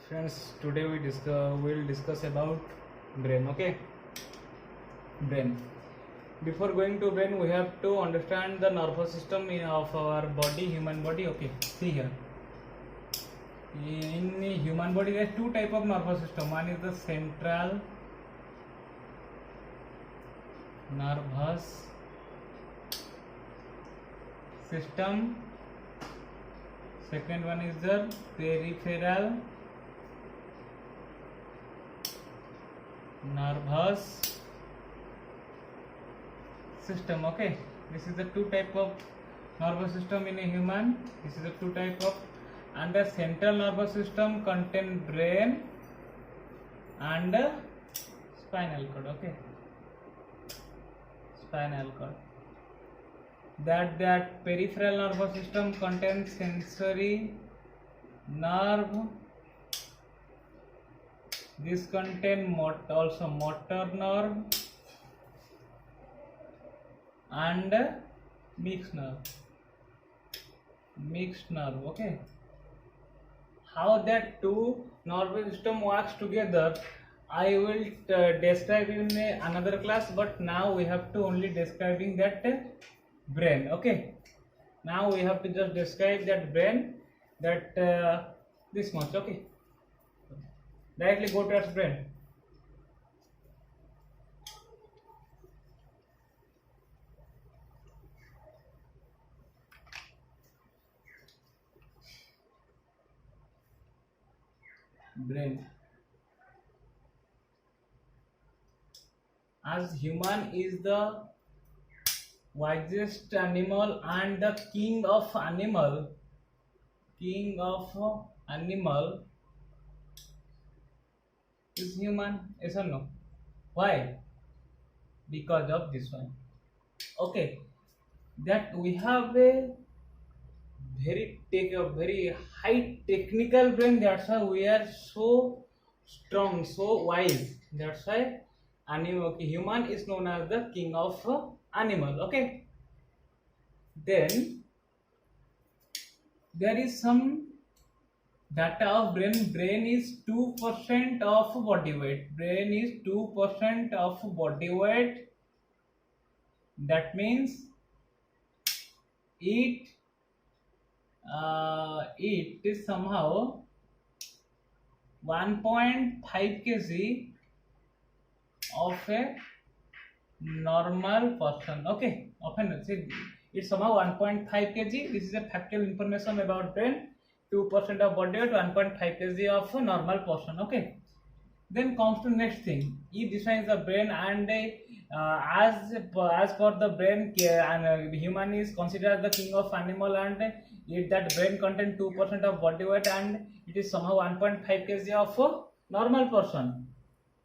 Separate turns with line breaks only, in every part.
Friends, today we'll discuss about brain. Okay, brain. Before going to brain, we have to understand the nervous system of our body, human body. Okay, see here. In human body, there are two type of nervous system. One is the central nervous system. Second one is the peripheral nervous system. Okay, this is the two type of nervous system in a human. This is the two type of, and the central nervous system contain brain and spinal cord. Okay, spinal cord. That peripheral nervous system contains sensory nerve. This contain also motor nerve and mixed nerve. Okay, how that two nervous system works together I will describe in another class, but now we have to only describing that brain. Okay, now we have to just describe that brain, that this much. Okay, directly go towards brain. Brain. As human is the wisest animal and the king of animal is human. Yes or no? Why? Because of this one. Okay, that we have a very high technical brain. That's why we are so strong, so wise. That's why animal, human is known as the king of animal. Okay, then there is some data of brain is 2% of body weight. Brain is 2% of body weight. That means it is somehow 1.5 kg of a normal person. Okay, often it's somehow 1.5 kg. This is a factual information about brain. 2% of body weight, 1.5 kg of a normal person. Okay, then comes to next thing. If this one is the brain, and as per the brain, and human is considered the king of animal, and if that brain contain 2% of body weight and it is somehow 1.5 kg of a normal person,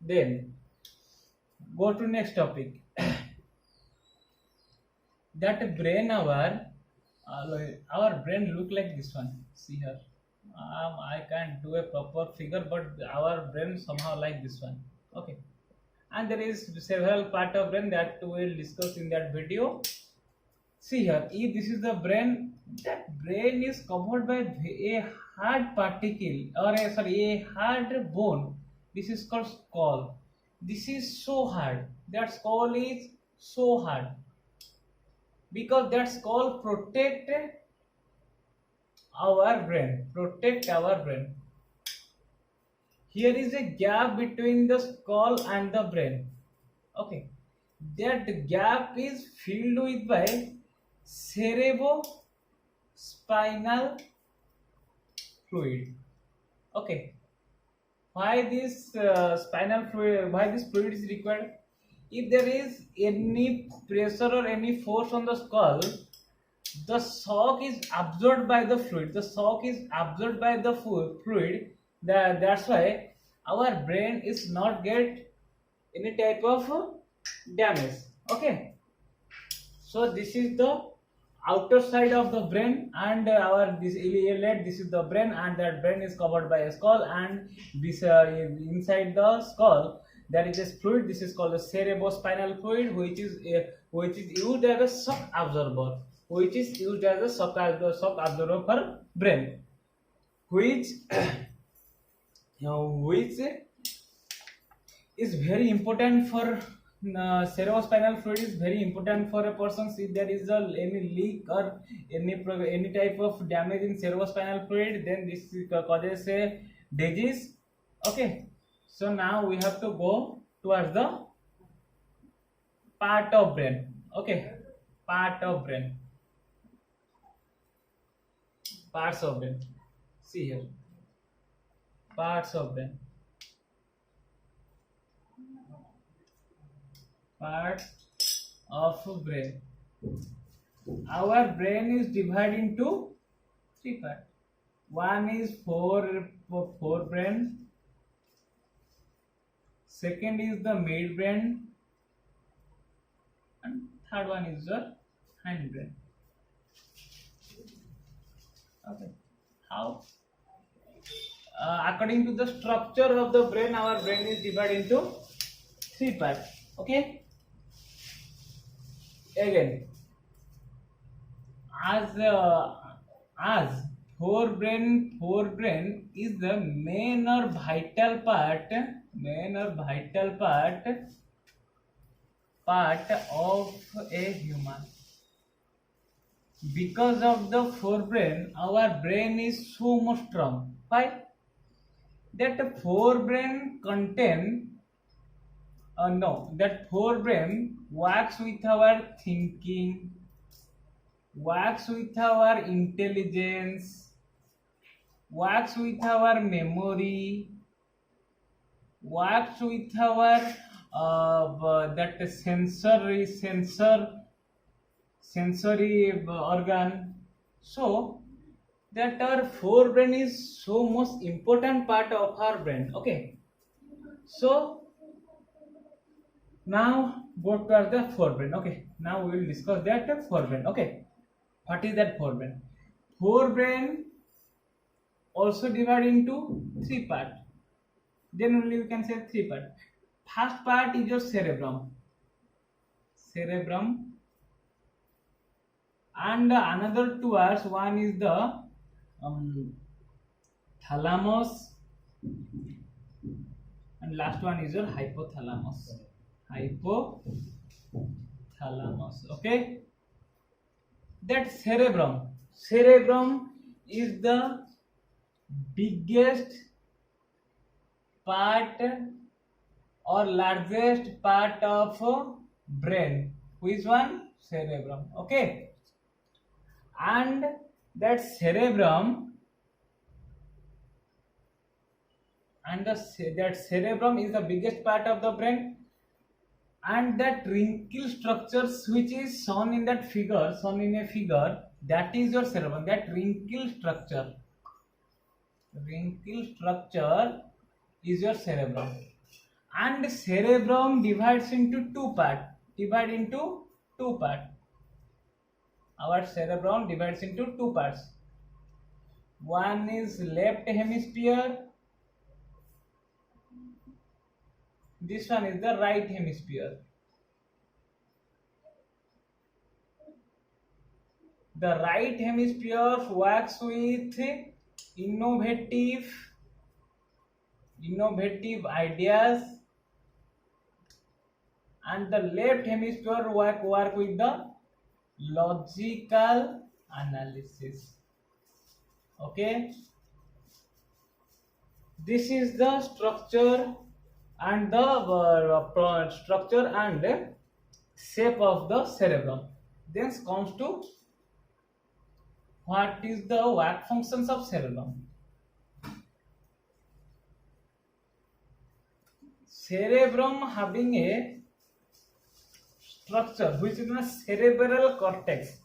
then go to next topic. That brain, our brain look like this one. See here, I can't do a proper figure, but our brain somehow like this one. Okay, and there is several part of brain that we will discuss in that video. See here, if this is the brain, that brain is covered by a hard particle, or a hard bone. This is called skull. This is so hard. That skull is so hard because that skull protect our brain. Here is a gap between the skull and the brain. Okay, that gap is filled with by cerebrospinal fluid. Okay, why this spinal fluid? Why this fluid is required? If there is any pressure or any force on the skull, the shock is absorbed by the fluid. That's why our brain is not get any type of damage. Okay, so this is the outer side of the brain, and this iliolate, this is the brain, and that brain is covered by a skull, and this inside the skull there is a fluid. This is called the cerebrospinal fluid, which is used as a shock absorber. For brain, which which is very important for cerebrospinal fluid is very important for a person. If there is any leak or any type of damage in cerebrospinal fluid, then this causes a disease. Okay, so now we have to go towards the part of brain. Okay, part of brain, parts of brain. See here, parts of brain, parts of brain. Our brain is divided into three parts. One is forebrain. Second is the midbrain, and third one is the hindbrain. Okay, how? According to the structure of the brain, our brain is divided into three parts. Okay. Again, as forebrain is the main or vital part of a human. Because of the forebrain, our brain is so much strong. Why? That forebrain contain that forebrain works with our thinking, works with our intelligence, works with our memory, works with our that sensory organ. So that our forebrain is so most important part of our brain. Okay, so now go towards the forebrain. Okay, now we will discuss that forebrain. Okay, what is that forebrain? Forebrain also divided into three parts. Then only we can say three parts. First part is your cerebrum, and another two parts. One is the thalamus, and last one is your hypothalamus. Okay, that cerebrum is the biggest part or largest part of brain. Which one? Cerebrum. Okay, and that cerebrum that cerebrum is the biggest part of the brain, and that wrinkle structures which is shown in a figure, that is your cerebrum. That wrinkle structure is your cerebrum, and cerebrum divides into two parts. Our cerebrum divides into two parts. One is left hemisphere, this one is the right hemisphere. The right hemisphere works with innovative ideas, and the left hemisphere work with the logical analysis. Okay, this is the structure and the structure and shape of the cerebrum. Then comes to what is the work functions of cerebrum. Cerebrum having a structure which is the cerebral cortex.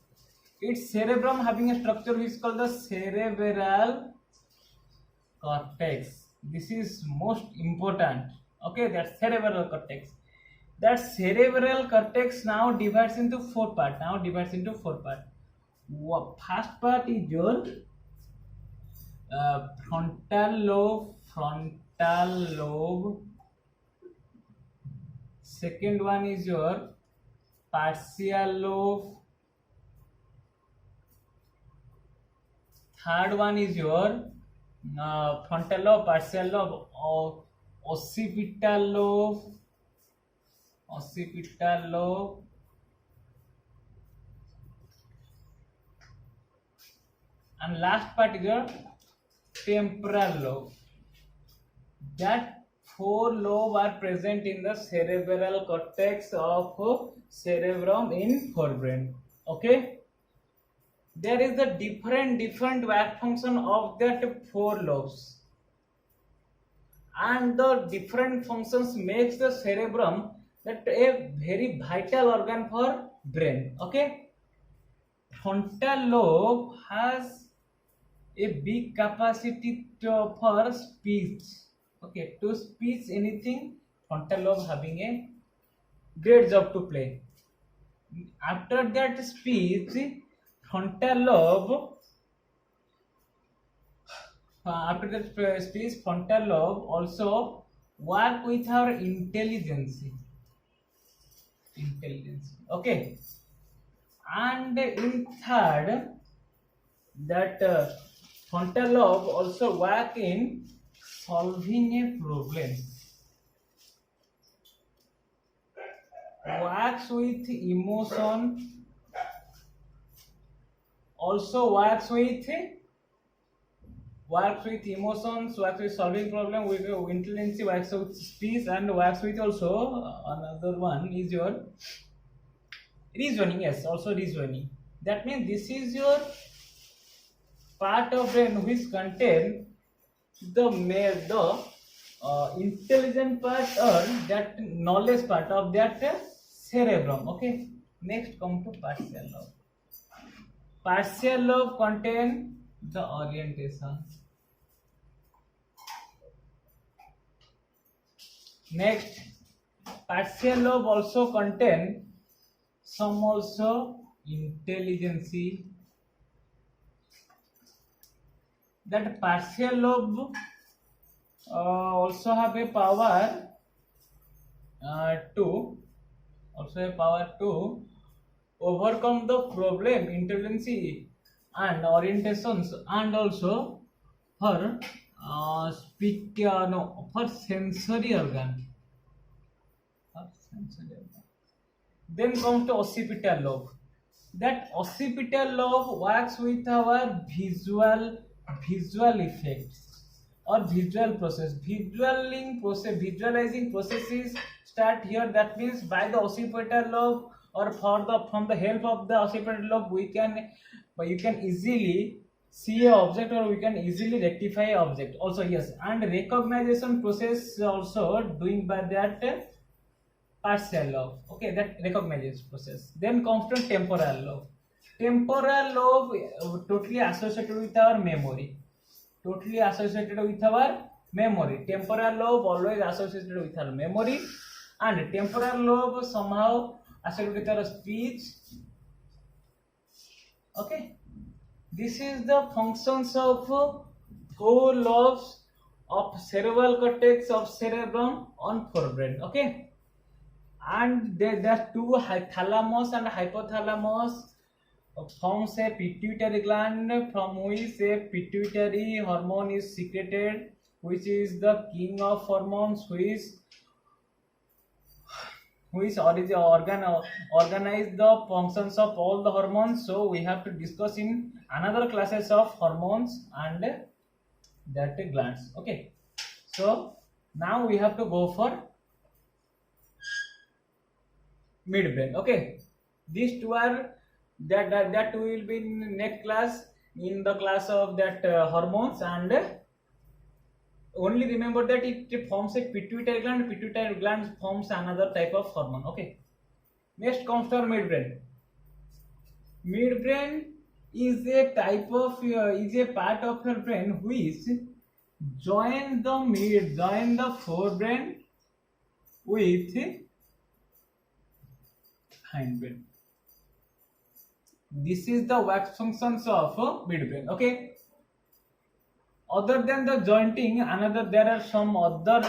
Its cerebrum having a structure which is called the cerebral cortex. This is most important. Okay, that's cerebral cortex. That cerebral cortex now divides into four parts. First part is your frontal lobe. Second one is your partial lobe. Third one is your frontal lobe, partial lobe, occipital lobe, occipital lobe, and last part is your temporal lobe. That four lobes are present in the cerebral cortex of cerebrum in forebrain. Okay, there is the different work function of that four lobes, and the different functions makes the cerebrum that a very vital organ for brain. Okay, frontal lobe has a big capacity for speech. Okay, to speech anything, frontal lobe having a great job to play. After that speech, frontal lobe, after that speech, frontal lobe also work with our intelligence. Okay, and in third, that frontal lobe also work in solving a problem, works with emotion, also works with emotions, works with solving problem, with intelligence, works with speech, and works with also another one is your reasoning. Yes, also reasoning. That means this is your part of brain which contain the intelligent part or that knowledge part of that cerebrum. Okay, next come to partial lobe. Partial lobe contain the orientation. Next, partial lobe also contain some also intelligence. That partial lobe also have a power to overcome the problem, intelligence and orientations, and also for for sensory organ. Then comes to occipital lobe. That occipital lobe works with our visual effects or visual process. Visualizing processes start here. That means by the occipital lobe or from the help of the occipital lobe, you can easily see a object or we can easily rectify a object. Also yes, and recognition process also doing by that partial lobe. Okay, that recognizes process. Then comes to temporal lobe. Temporal lobe totally associated with our memory. Temporal lobe always associated with our memory, and temporal lobe somehow associated with our speech. Okay, this is the functions of four lobes of cerebral cortex of cerebrum on forebrain. Okay, and there are two thalamus and hypothalamus forms a pituitary gland from which a pituitary hormone is secreted, which is the king of hormones, organize the functions of all the hormones. So we have to discuss in another classes of hormones and that glands. Okay, so now we have to go for midbrain. Okay, these two are that will be in next class, in the class of that hormones, and only remember that it forms a pituitary gland. Pituitary gland forms another type of hormone. Okay, next comes to our midbrain. Midbrain is a type of is a part of your brain which join the forebrain with hindbrain. This is the work functions of midbrain. Okay, other than the jointing, there are some other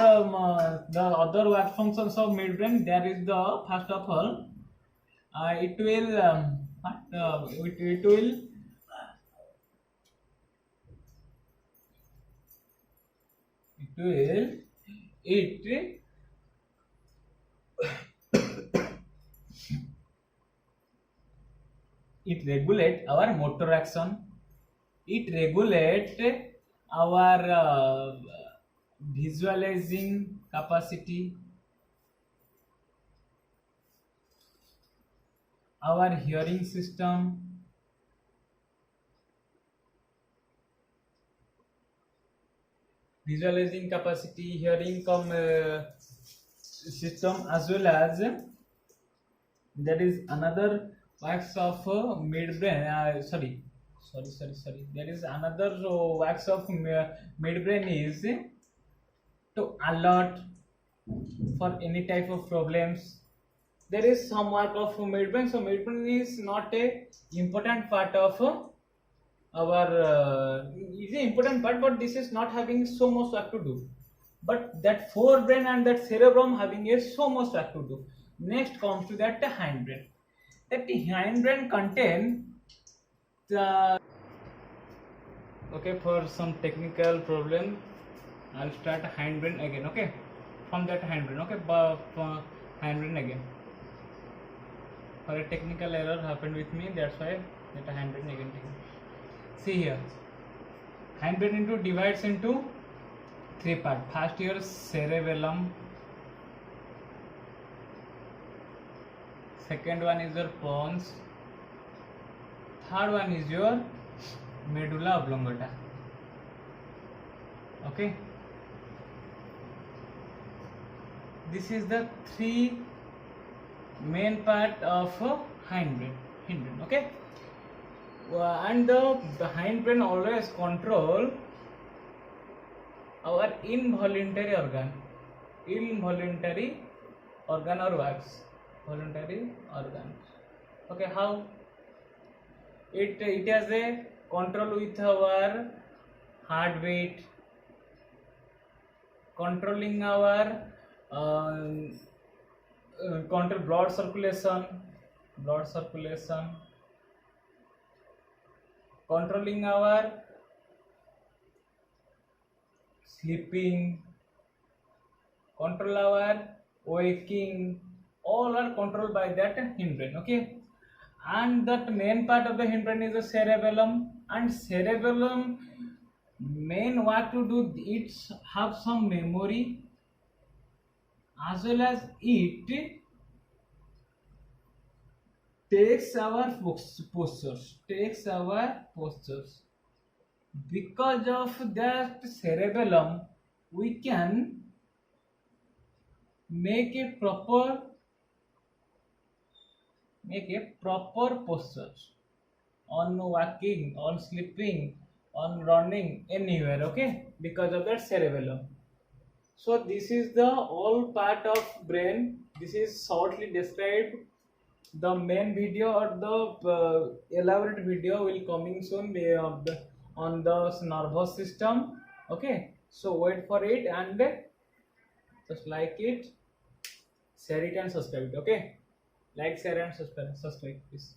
the other work functions of midbrain. There is the first of all, it will it it regulate our motor action, it regulate our visualizing capacity, our hearing system, visualizing capacity, hearing system, as well as there is another wax of midbrain. Sorry. There is another wax of midbrain is to alert for any type of problems. There is some work of midbrain. So midbrain is not a important part of our is an important part, but this is not having so much work to do. But that forebrain and that cerebrum having a so much work to do. Next comes to that hindbrain. That hindbrain contain the okay, for some technical problem I'll start hindbrain again. Okay, from that hindbrain. Okay, hindbrain again. For a technical error happened with me, that's why that hindbrain again. See here, hindbrain into divides into three parts. First your cerebellum, second one is your pons, third one is your medulla oblongata. Okay, this is the three main part of hindbrain. Okay, and the hindbrain always control our involuntary organ or wax, voluntary organs. Okay, how it has a control with our heartbeat, controlling our control blood circulation, controlling our sleeping, control our waking, all are controlled by that hindbrain. Okay, and that main part of the hindbrain is the cerebellum, and cerebellum main work to do, it have some memory, as well as it takes our postures. Because of that cerebellum, we can make a proper posture on walking, on sleeping, on running, anywhere. Okay, because of that cerebellum. So this is the all part of brain. This is shortly described. The main video or the elaborate video will coming soon on the nervous system. Okay, so wait for it and just like it, share it and subscribe it. Okay, like, share and subscribe please.